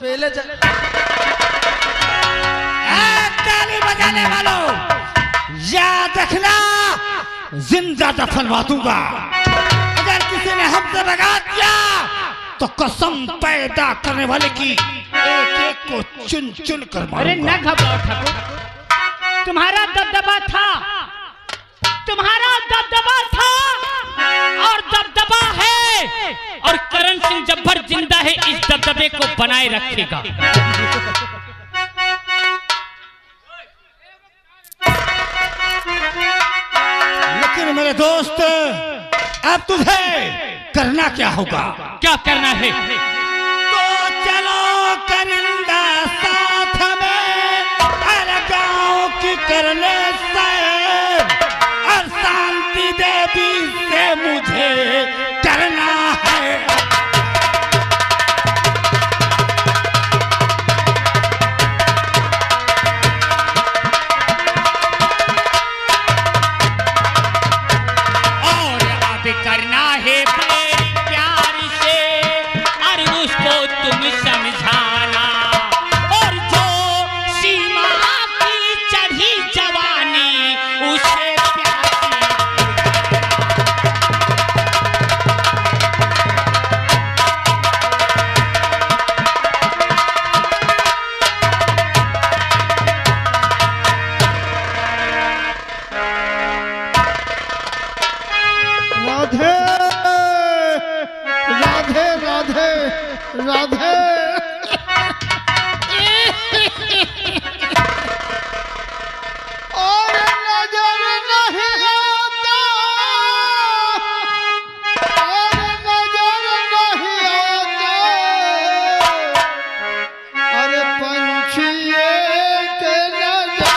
पहले ताली बजाने वालों याद रखना, जिंदा दफनवा दूंगा। अगर किसी ने हमसे भगा दिया तो कसम पैदा करने वाले की एक एक को चुन चुन कर मारूंगा। अरे न घबराओ ठाकुर, तुम्हारा दबदबा था, तुम्हारा दबदबा था और दबदबा है, और करण सिंह जब्बर जिंदा है, इस दबदबे को बनाए रखेगा। लेकिन मेरे दोस्त, अब तुझे करना क्या होगा? क्या करना है? तो चलो करिंदा साथ में, हर गांव की करने से, और शांति देवी से मुझे करना है। और अब करना है प्यार से, और उसको तुम समझाना, और जो सीमा की चढ़ी जवानी उसे राधे राधे राधे। और नजर नहीं आता, और नजर नहीं आता, अरे पंछिए के नजर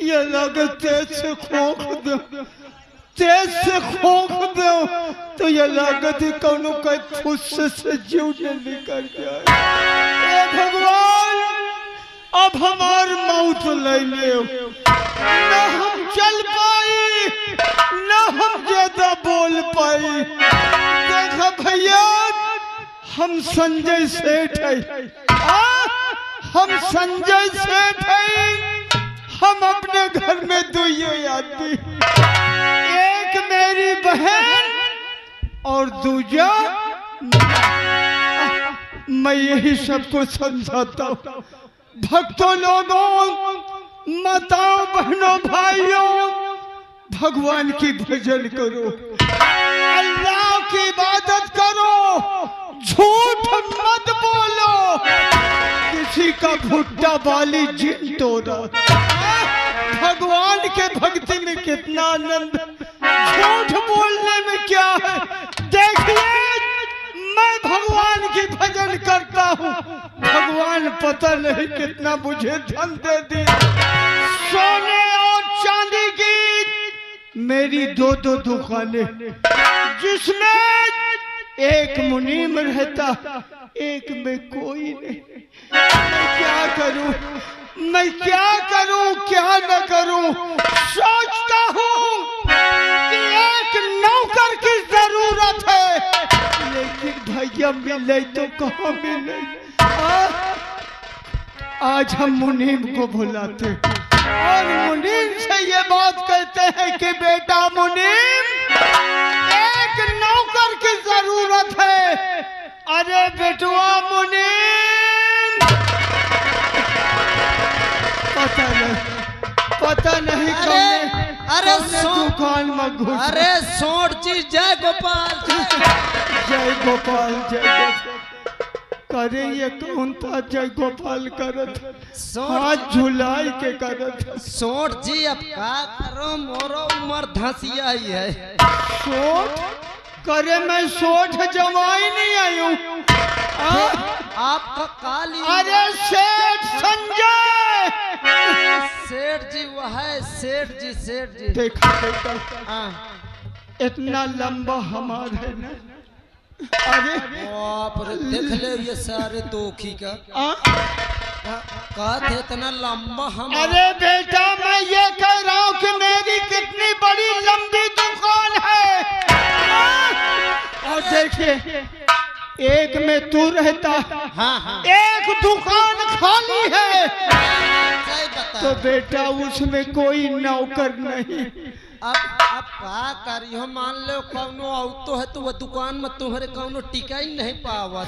ये लगे तेज से खोख दो, तेज से खोख दो तो ये लागत ही कौनो के फुस से जीव निकल जाए। ए भगवान, अब हमार मौत ले ले, न हम चल पाई, न हम ज्यादा बोल पाई। देखा भैया, हम संजय सेठ है, हम संजय सेठ है, हम अपने घर में दो आदमी, एक मेरी बहन और दूजा मैं यही सबको समझाता हूँ। भक्तों लोगों, माताओं बहनों भाइयों, भगवान की भजन करो, अल्लाह की इबादत करो, झूठ मत बोलो, किसी का भुट्टा वाली जिन तोड़ा। भगवान के भक्ति में कितना आनंद, झूठ बोलने में क्या है। देखिए मैं भगवान की भजन करता हूँ, भगवान पता नहीं कितना मुझे धन दे दी। सोने और चांदी की मेरी दो दुकानें, जिसमें एक मुनीम रहता, एक में कोई नहीं। मैं क्या करूं, मैं क्या करूं, क्या न करूं। सोचता हूं कि एक नौकर की जरूरत है, लेकिन भैया मिले तो कहाँ मिले। आज हम मुनीम को बुलाते और मुनीम से ये बात कहते हैं कि बेटा मुनीम, एक नौकर की जरूरत है। अरे बेटुआ मुनीम, पता नहीं अरे दुकान में घुस। अरे सोट जी, जय गोपाल जय गोपाल जय गोपाल करे। ये कौन था जय गोपाल करत, हाथ झुलाई के करत। सोट जी अब का करो, मोरो उम्र धसिया ही है। सोठ करे, मैं सोठ जमाई नहीं आई हूँ। आपका काली। अरे सेठ संजय, सेठ जी वो है, सेठ जी, सेठ जी। देखा हाँ। इतना लंबा हमारा है ना। अरे बाप रे, देख ले ये सारे दोखी का कहा थे इतना लंबा हम। अरे बेटा मैं ये कह रहा हूँ कि मेरी कितनी बड़ी लंबी दुकान है। और देखिए एक में तू रहता, हाँ। एक दुकान खाली है, सही बता। तो बेटा उसमें कोई नौकर नहीं। अब का करियो, मान लो कौनो औतो है तो वो दुकान में तुम्हारे कौनो टिका ही नहीं पावा।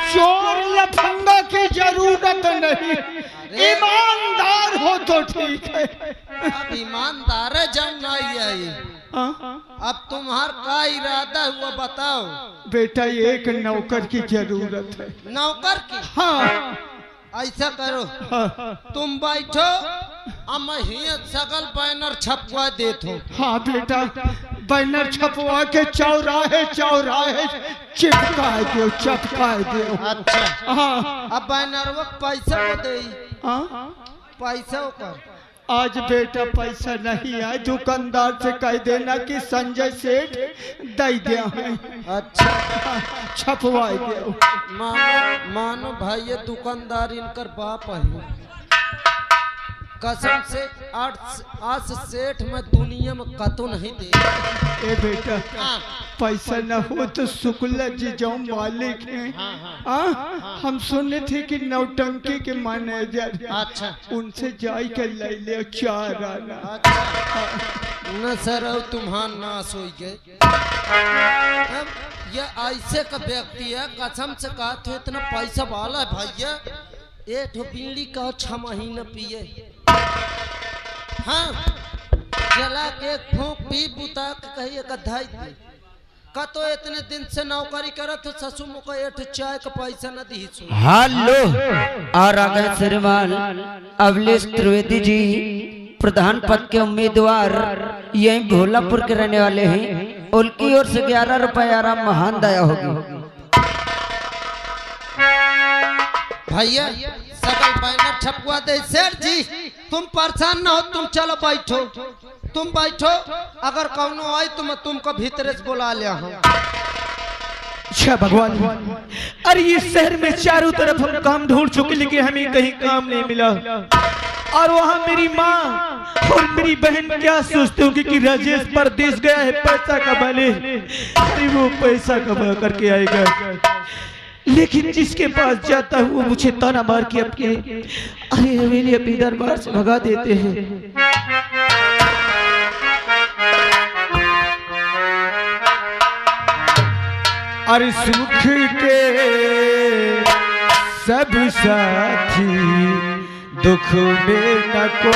चोर लफंगा की जरूरत नहीं, ईमानदार हो तो ठीक है। अब ईमानदार है जब नहीं आई। अब तुम्हार का इरादा हुआ बताओ। बेटा एक नौकर की जरूरत है। नौकर की? हाँ। ऐसा करो, तुम बैठो, हम सगल बैनर छपवा देते हो। हाँ बेटा, बैनर छपवा के चौराहे चौराहे चिपका दो, चपका दो। अच्छा। हाँ। अब बैनर वो पैसा को दे, पैसा कर। आज बेटा पैसा नहीं आए, दुकानदार से कह देना कि संजय सेठ दे दिया है। अच्छा, छपवा दो। मानो भाई ये दुकानदार इनकर बाप है। कसम से आज सेठ में दुनिया में कतो नहीं दे। ए बेटा पैसा न हो तो शुक्ला जी जो मालिक हैं, हम सुने थे कि नौटंकी के मैनेजर। अच्छा। उनसे जाई के ले ले 4 आना। न सर तुम्हारा नाश हो गए। अब ये ऐसे का व्यक्ति है, कसम से कहा तो इतना पैसा वाला है भैया, एक बीड़ी का 6 महीना पिए। हाँ, जला के फूंक पी बुता के कहिए का धाई दे। का तो इतने दिन से नौकरी करत हो, ससुर मुका एक चाय का पैसा न दी। हेलो, और आ गए श्रीमान अवलेश त्रिवेदी जी, प्रधान पद के उम्मीदवार, यही भोलापुर के रहने वाले हैं। उनकी ओर से 11 रुपए आराम महान दया होगी। भैया सकल बैनर छपवा दे। सेठ जी तुम परेशान ना हो, तुम चलो बैठो, तुम बैठो। अगर कौनो आए तो मैं तुमको भीतर से बुला लिया हूँ। अच्छा भगवान, अरे इस शहर में चारों तरफ हम काम ढूंढ चुके, लेकिन हमें कहीं काम नहीं मिला। और वहाँ मेरी माँ और मेरी बहन क्या सोचते होंगे कि राजेश परदेश गया है पैसा कमाने। अरे वो पैसा कमा करके आएगा, लेकिन जिसके पास जाता है वो मुझे ताना मार के अपने हवेली अपनी दरबार से भगा देते हैं। अरे सुख के सब साथी दुख में न को।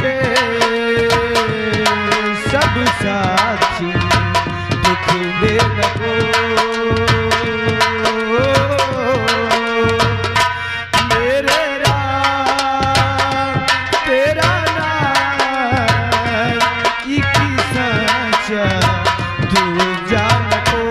के सब साथी दुख में लगो मेरे राम तेरा नाम एक सच्चा तू जान को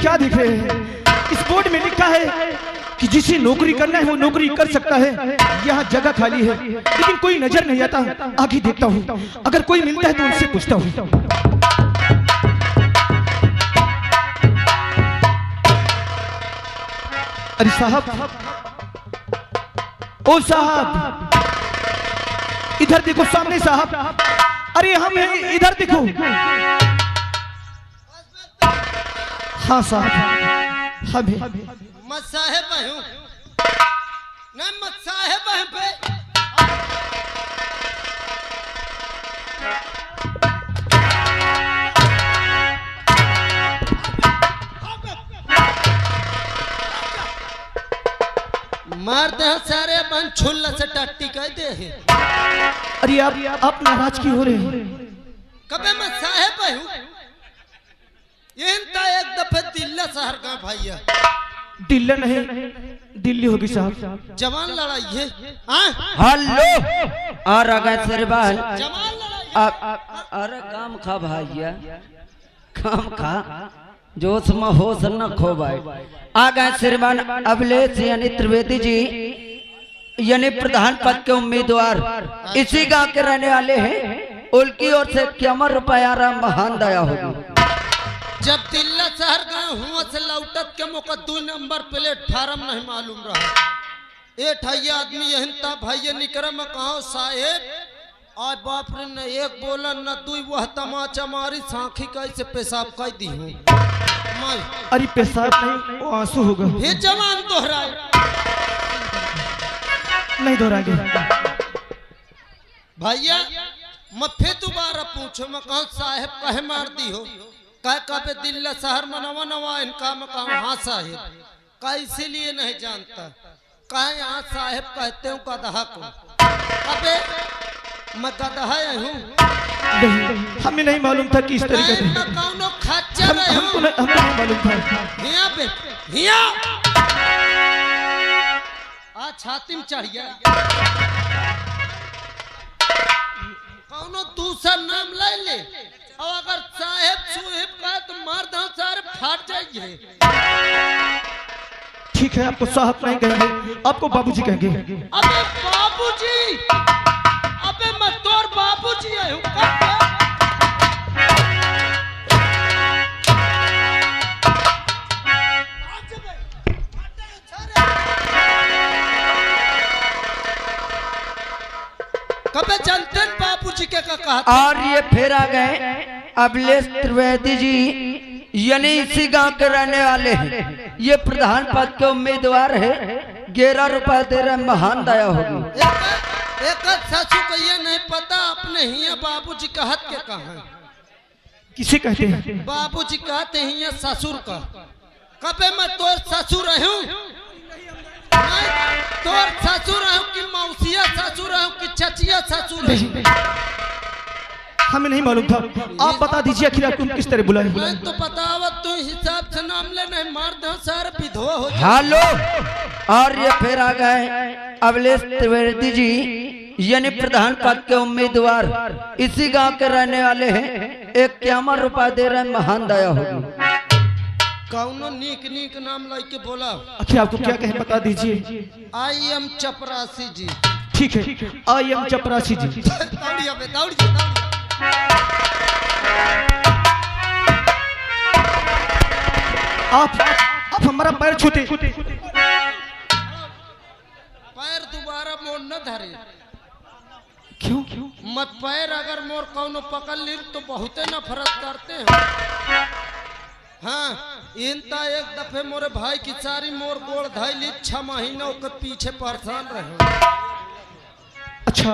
क्या दिख रहे हैं? इस बोर्ड में लिखा है कि जिसे नौकरी करना है वो नौकरी कर सकता है। यहाँ जगह खाली है लेकिन कोई नजर नहीं आता। आगे देखता हूँ, अगर कोई मिलता है तो उनसे पूछता हूँ। अरे साहब, ओ साहब, इधर देखो सामने साहब। अरे हम हैं, इधर देखो। हाँ साहब, हम मत साहेब हूँ नहीं, मत साहेब है पे मारते हैं सारे बन छुल्ला से टट्टी कह दे है। अरे आप नाराज क्यों हो रहे हैं? कबे मैं साहेब हूँ इनता एक दफे दिल्ला शहर का भैया। दिल्ली नहीं, दिल्ली होगी साहब। जवान लड़ाई है। हेलो और अगर सरबाल जवान लड़ाई। अरे काम खा भैया, काम खा, जोश में होश न खो भाई। आ गए श्रीमान अभिलेष यानी त्रिवेदी जी, यानी प्रधान पद के उम्मीदवार, इसी गांव के रहने वाले हैं। उनकी ओर से 51 रुपया महान दया होगी। जब दिल्ला शहर गए हुआ से लौटत के मौका 2 नंबर प्लेटफार्म नहीं मालूम रहा। 8 आदमी यहन था भैया निकरा में कहा साहेब, आज बाप रे न एक बोला न 2, वह तमाचा मारी साखी कैसे पेशाब कर दी हूँ। अरे पेशाब नहीं, वो आंसू होगा। फिर जवान दोहराए नहीं दोहराएंगे भैया। मैं फिर दोबारा पूछो, मैं कहा साहेब कहे मार दी हो? कह कबे दिल्ला शहर में नवा नवा इनका में कहा हाँ साहेब। का इसीलिए नहीं जानता, कहे यहाँ साहेब कहते हूँ गदहा को। कबे मैं गदहा हूँ? हमें नहीं मालूम था कि इस तरीके से कौनो खच्चर हमको नहीं मालूम था। हिया पे हिया आ छाती में चढ़िया कौनो दूसरा नाम ले ले, और अगर साहेब सुहेब का तो मार दो सारे फाट जाइए। ठीक है, आपको साहब नहीं कहेंगे, आपको बाबूजी कहेंगे। अबे बाबूजी, अबे मैं तोर बाबूजी हूँ। कबे जानते बाबूजी के का कहा। और ये फिर आ गए अभिलेष त्रिवेदी जी, यानी इसी गांव के रहने वाले हैं। ये प्रधान पद के उम्मीदवार है। 11 रुपया दे रहे, महान दया होगी। एक सासू को ये नहीं पता अपने ही बाबूजी कहत के कहा। किसे कहते हैं? बाबूजी कहते हैं ससुर का। कबे मैं तोर ससुर हूँ? तोर ससुर हूँ कि मौसिया ससुर हूँ कि चचिया ससुर हूँ? हमें नहीं मालूम था, आप बता दीजिए आखिर आपको किस तरह बुलाए। मैं तो बतावत तू हिसाब से नाम ले नहीं मार दो सारे विधवा हो। हेलो और ये फिर आ गए अभिलेष त्रिवेदी जी, यानी प्रधान पद के उम्मीदवार इसी गांव के रहने वाले हैं। 51 रुपया दे रहे हैं, महान दया होगी। कौनो नीक नीक नाम लाइके बोला। आखिर आपको क्या कहें बता दीजिए। आई एम चपरासी जी। ठीक है, आई एम चपरासी जी। दौड़िया बे, दौड़िया, दौड़िया। आप हमारा पैर छूते। पैर दोबारा मोड़ न धरे। क्यों? मत पैर अगर मोर कौनो पकड़ ली तो बहुते नफरत करते हैं। हाँ, इनता एक दफे मोरे भाई की सारी मोर गोड़ धैली 6 महीना के पीछे परेशान रहे। अच्छा,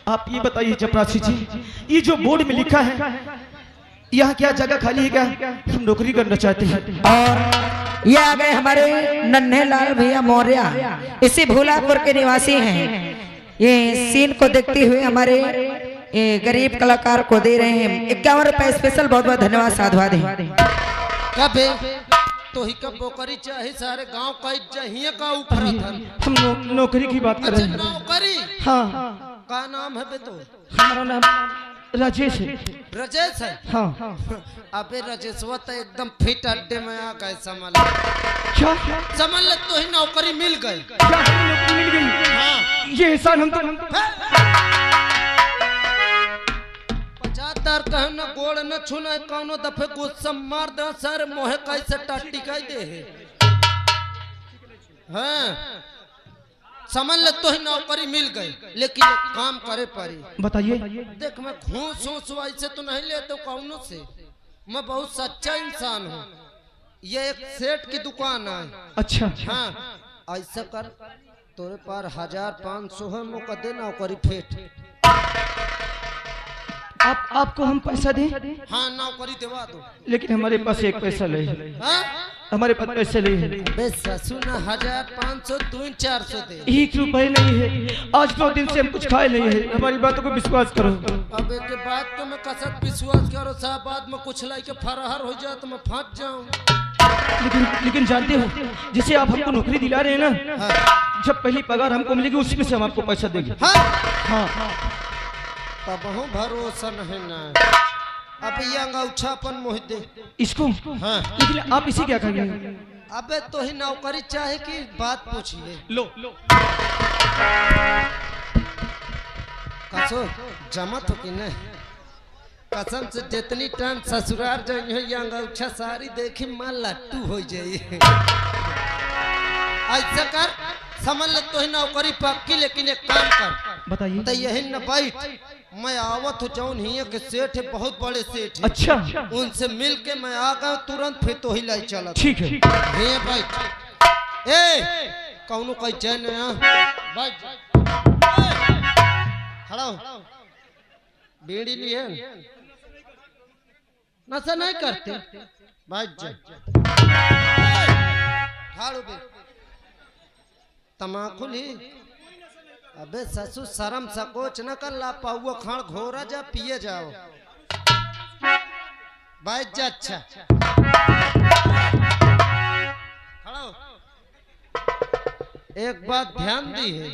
आप ये बताइए चपरासी जी, ये जो बोर्ड में लिखा है यहाँ क्या जगह खाली है क्या? हम नौकरी करना चाहते हैं। और ये आ गए हमारे नन्हे लाल भैया मौर्य, इसी भोलापुर के निवासी हैं। ये सीन को देखते हुए हमारे गरीब कलाकार को दे रहे हैं 51 रुपए स्पेशल। बहुत बहुत धन्यवाद, साधुवाद है। कबे तो ही कब नौकरी चाहे सारे गांव का चाहिए का ऊपर हम नौकरी की बात कर रहे हैं। नौकरी? हाँ। का नाम है बे तो? हमारा नाम राजेश है। राजेश है? हाँ। अबे राजेशवा तो एकदम फिट अड्डे में आ गए। समझ क्या? समझ ले तो ही नौकरी मिल गई। क्या नौकरी मिल गई? हाँ। ये एहसान हम तो 75 कह न गोड़ न छूना कौनो दफे गुस्सा मार दे सर मोहे कैसे टाटी कह दे है। हाँ, समझ ले तो ही नौकरी मिल गई, लेकिन एक काम करे पड़ी। बताइए। देख, मैं घूस वैसे तो नहीं लेता कौनो से, मैं बहुत सच्चा इंसान हूँ। ये एक सेठ की दुकान है। अच्छा। हाँ, ऐसा कर, तोरे पार 1500 है, मौका दे नौकरी फेट। आपको हम पैसा दें? हाँ, नौकरी दिवा दो। लेकिन हमारे पास एक पैसा नहीं है। हाँ? हमारे पास पैसे नहीं है। बे ससुर 1500 तू 400 दे। 1 रुपए नहीं है। आज 2 दिन से हम कुछ खाए नहीं है। हमारी बातों को विश्वास करो। अब एक बात तो मैं कसत विश्वास करो साहब, बाद में कुछ लाई के फरार हो जाए तो मैं फंस जाऊं। लेकिन जानते हो, जैसे आप हमको नौकरी दिला रहे हैं ना, हाँ। जब पहली पगार हमको मिलेगी उसमें से हम आपको पैसा देंगे। हाँ? हाँ। तब हूँ भरोसा नहीं ना। अब ये अंगूठापन मोह दे इसको। हाँ। लेकिन आप इसे क्या कहेंगे? अबे तो ही नौकरी चाहे कि बात पूछिए। लो। कसो जमत हो कि नहीं? कसम से जितनी टाइम ससुराल जाइए ये अंगूठा सारी देखी मां लट्टू हो जाइए। ऐसा कर, समझ ले तो ही नौकरी पक्की, लेकिन एक काम कर। बताइए। तो यही न बैठ, मैं आवत हो जाऊन हिया के सेठ है, बहुत बड़े सेठ है। अच्छा। उनसे मिल के मैं आ गया तुरंत, फिर तो ही लाई चला। ठीक है। हिया बैठ। ए कौनो कोई चैन है? बैठ। खड़ा हो। बीड़ी लिए नशा नहीं करते? बैठ जा। ठाड़ो बे, तमाकू ली। अबे ससुर शर्म सकोच न कर, ला पाऊआ खाण घोरा जा पिए जाओ। बैठ जा। अच्छा खड़ो। एक बात ध्यान दी है,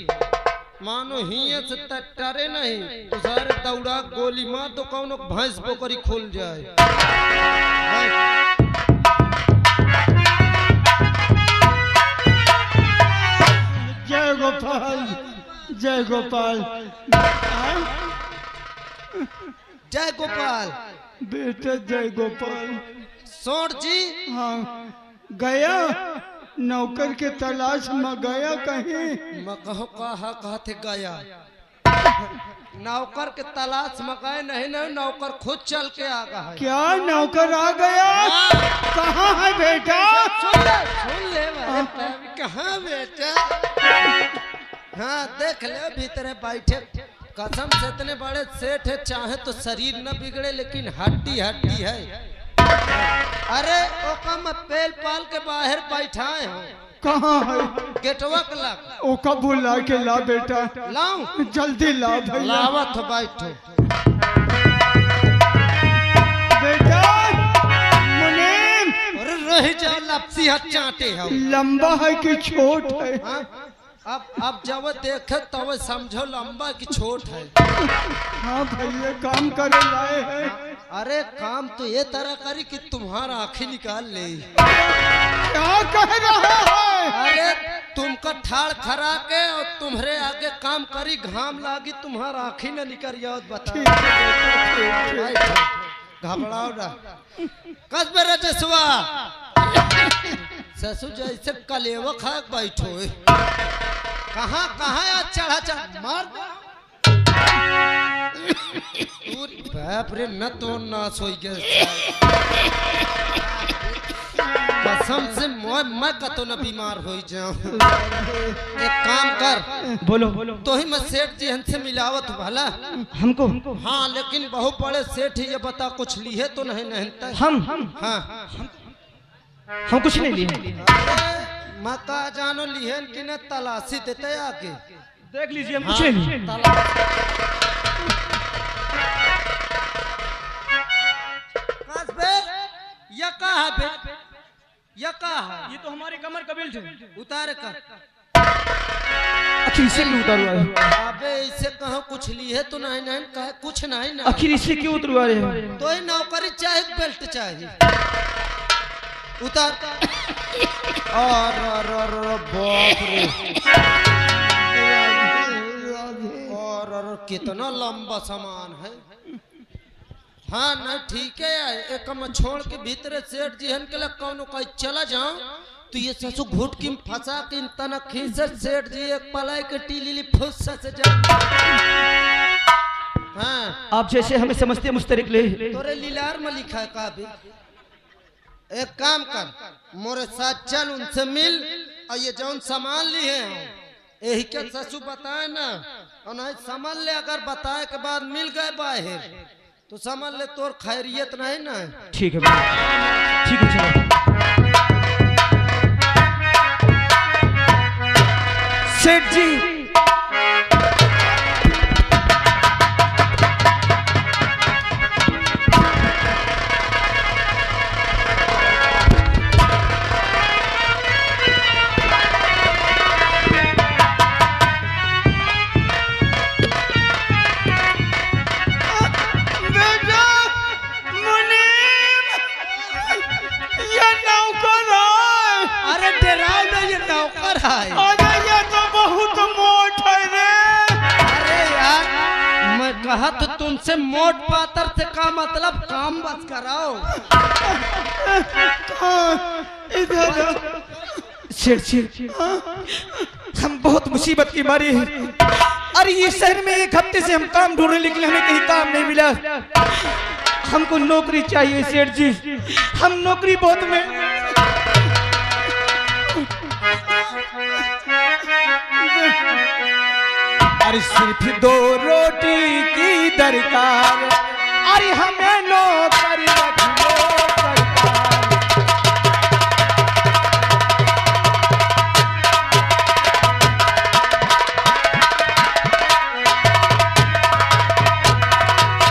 मानो हिया से टरे नहीं तो सारे दौड़ा गोली मार तो कौनो भैंस बोकरी खुल जाए। जय गोपाल, जय गोपाल। जय गोपाल। बेटा जय गोपाल। सोर जी। हाँ, गया नौकर के तलाश में गया कहीं? मैं कहा थे गया नौकर के तलाश में गए नहीं, नौकर खुद चल के आ गया है। क्या नौकर आ गया? कहाँ है बेटा? सुन ले कहाँ बेटा? हाँ, देख ले भीतर बैठे। कसम से इतने बड़े सेठ है, चाहे तो शरीर न बिगड़े लेकिन हड्डी हड्डी है। अरे ओका मैं पेल पाल के बाहर बैठाए हूँ। कहाँ है? गेटवा के लग। ओका बुला के ला बेटा। लाऊं? जल्दी ला भैया। लावत हो, बैठो। बेटा मुनीम। अरे रह जा, लपसी हाथ चाटे हो। लंबा है कि छोट है? हाँ? अब जब देखे तब समझो लंबा की छोट है। हाँ भैया काम करे लाए हैं। अरे काम तो ये तरह करी कि तुम्हारा आँखें निकाल ले। क्या कह रहा है? अरे तुमका ठाड़ खरा के और तुम्हारे आगे काम करी घाम लागी तुम्हारा आँखी न निकल जाओ। बता घबराओ ना कस बेरा जसुआ ससुर जैसे कलेवा खा बैठो कहाँ कहाँ आज चढ़ा चढ़ मार बाप रे न तो ना सोई गए कसम से मैं कतो न बीमार हो जाऊं। एक काम कर बोलो तो ही मैं सेठ जी हमसे मिलावत भला हमको। हाँ लेकिन बहुत बड़े सेठ ही ये बता कुछ लिए तो नहीं नहीं हम हाँ हम कुछ नहीं लिए। मैं कहा जानो लिहन कि न तलाशी देते आके देख लीजिए हम कुछ नहीं लिए। कस बे ये कहा है बे ये कहा है ये तो हमारे कमर का बिल थे। उतार कर आखिर इसे क्यों उतारवा रहे हो? अबे इसे कहो कुछ लिए तो नहीं नहीं कहे कुछ नहीं ना आखिर इसे क्यों उतरवा रहे हो? तो ही नौकरी चाहे बेल्ट चाहिए उतार और बाप रे और कितना लंबा सामान है। हाँ ना ठीक है एक मैं छोड़ के भीतर सेठ जी हन के लग कौन कहीं चला जाऊं तो ये ससु घुट की फंसा के तना खींच सेठ जी एक पलाई के टीली फुस से जा। हाँ आप जैसे हमें समझते मुस्तरिक ले। तोरे लीलार में लिखा है का भी एक काम कर मोरे साथ चल उनसे मिल और ये जौन सामान लिए हैं यही के ससु बताए ना और नहीं समझ ले अगर बताए के बाद मिल गए बाहर तो समझ ले तोर खैरियत नहीं ना। ठीक है ठीक है चलो। सेठ जी बेटा मुनीम ये नौकर है। अरे डराओ ना ये नौकर है। अरे ये तो बहुत मोट है रे। अरे यार मैं कहा तो तुमसे मोट पातर से का मतलब काम बस कराओ। इधर सेठ जी हम बहुत मुसीबत की मारे हैं। अरे ये शहर में एक हफ्ते से हम काम ढूंढ रहे लेकिन हमें कहीं काम नहीं मिला। हमको नौकरी चाहिए सेठ जी। हम नौकरी बहुत में अरे सिर्फ 2 रोटी की दरकार। अरे हमें नौकरी रखो सरकार।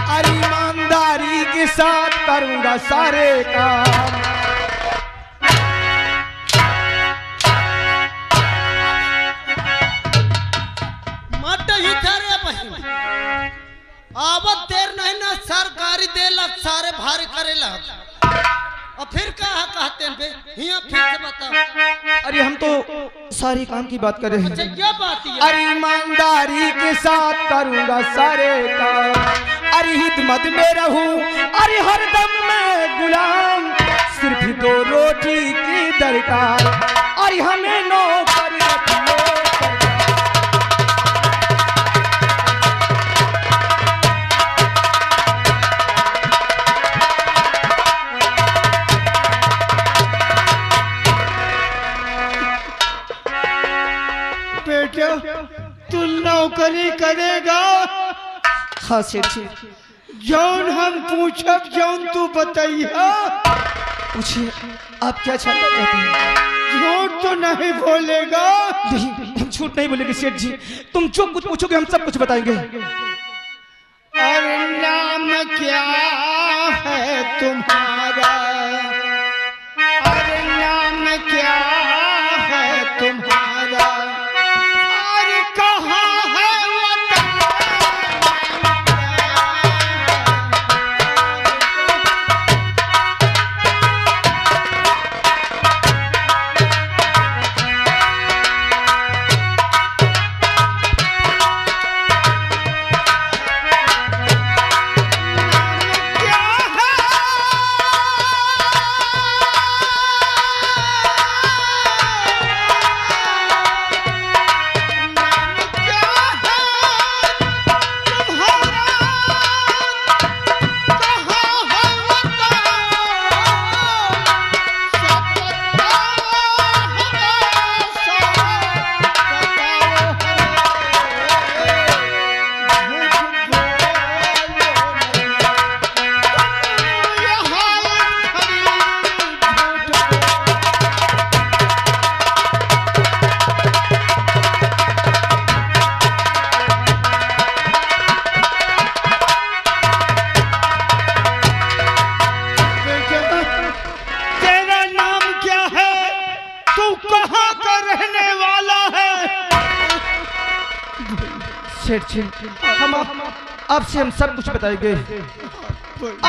अरे ईमानदारी के साथ करूंगा सारे काम। मत इधर है बहन आवत देर नहीं ना सरकारी दे लग सारे भारी करे लग और फिर कहा कहते हैं बे हिया फिर से बताओ। अरे हम तो सारे काम की बात कर रहे अच्छा हैं। क्या बात है। अरे ईमानदारी के साथ करूंगा सारे काम। अरे हिदमत में रहूं अरे हरदम मैं गुलाम। सिर्फ 2 रोटी की दरकार। अरे हमें नौकरी रखो सरकार। बेटा तू नौकरी करेगा। हाँ सेठ जी जौन हम पूछब जौन तू बताइया। पूछिए आप क्या चाहते हैं? झूठ तो नहीं बोलेगा। नहीं हम झूठ नहीं बोलेंगे सेठ जी। तुम जो कुछ पूछोगे हम सब कुछ बताएंगे। और नाम क्या है तुम्हारा? और नाम क्या है तुम्हारा? सेठ जी हम आपसे हम सब कुछ बताएंगे।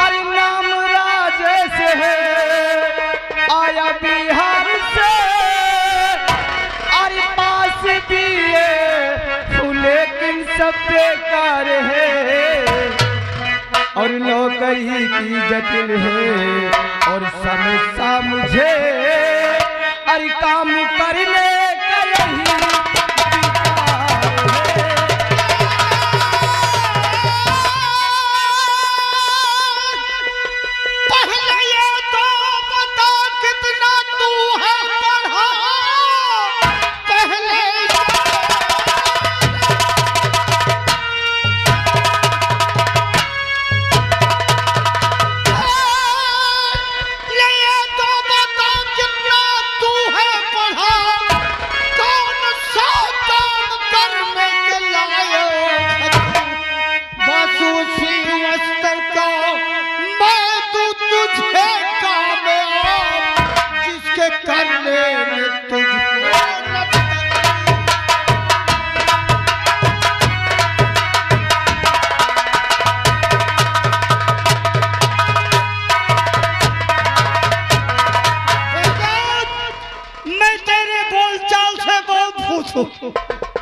अरे नाम राजेश है, आया बिहार से, अरे पास भी है लेकिन सब बेकार है, और नौकरी की जटिल है, और समस्या मुझे अरे काम करने का यही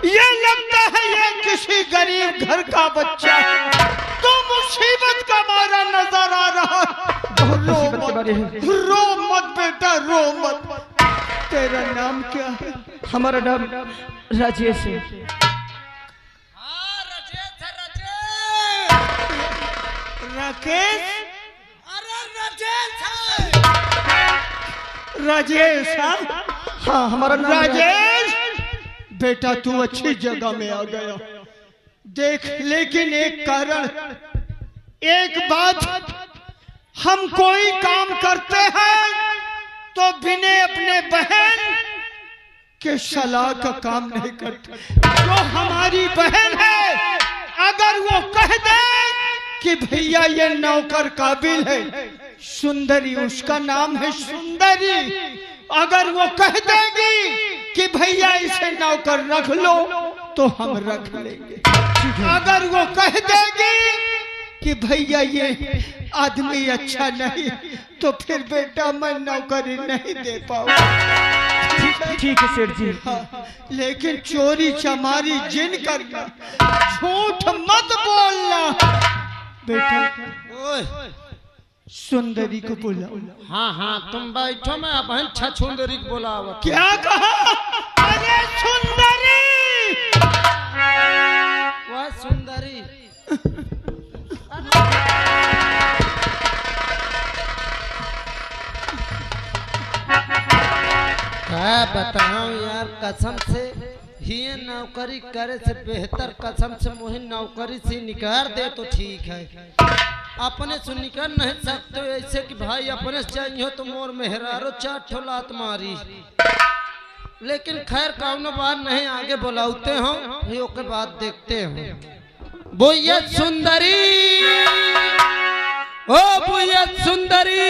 ये लगता है ये किसी गरीब घर का बच्चा तो मुसीबत का मारा नजर आ रहा है। रो मत बेटा, रो मत। तेरा नाम क्या है? हमारा नाम राजेश है। राकेश? अरे राजेश हाँ? हाँ हमारा नाम राजेश। बेटा तू अच्छी जगह में आ गया। देख लेकिन एक कारण, एक बात, हम कोई काम करते हैं तो बिना अपने बहन के सलाह का काम नहीं करते। जो हमारी बहन है अगर वो कह दे कि भैया ये नौकर काबिल है, सुंदरी उसका नाम है सुंदरी, अगर वो कह देगी कि भैया इसे नौकर रख लो तो हम रख लेंगे। अगर वो कह देगी कि भैया ये आदमी अच्छा नहीं तो फिर बेटा मैं नौकरी नहीं दे पाऊंगा। ठीक है सेठ जी। हाँ, लेकिन चोरी चमारी जिन करना, झूठ मत बोलना। बेटा सुंदरी को बुलाओ। हाँ हाँ तुम बैठो, मैं अब छछुंदरी को बुलावा। क्या कहा? अरे सुंदरी। वह सुंदरी क्या बताऊं यार, कसम से ही नौकरी करे से बेहतर कसम से मुझे नौकरी से निकाल दे तो ठीक है। अपने से निकल नहीं सकते ऐसे कि भाई अपने से चाहिए तो मोर मेहरारो चार ठोलात मारी। लेकिन खैर कौनो बात नहीं, आगे बुलाते हो फिर के बाद देखते हो। बुया सुंदरी, ओ बुया सुंदरी।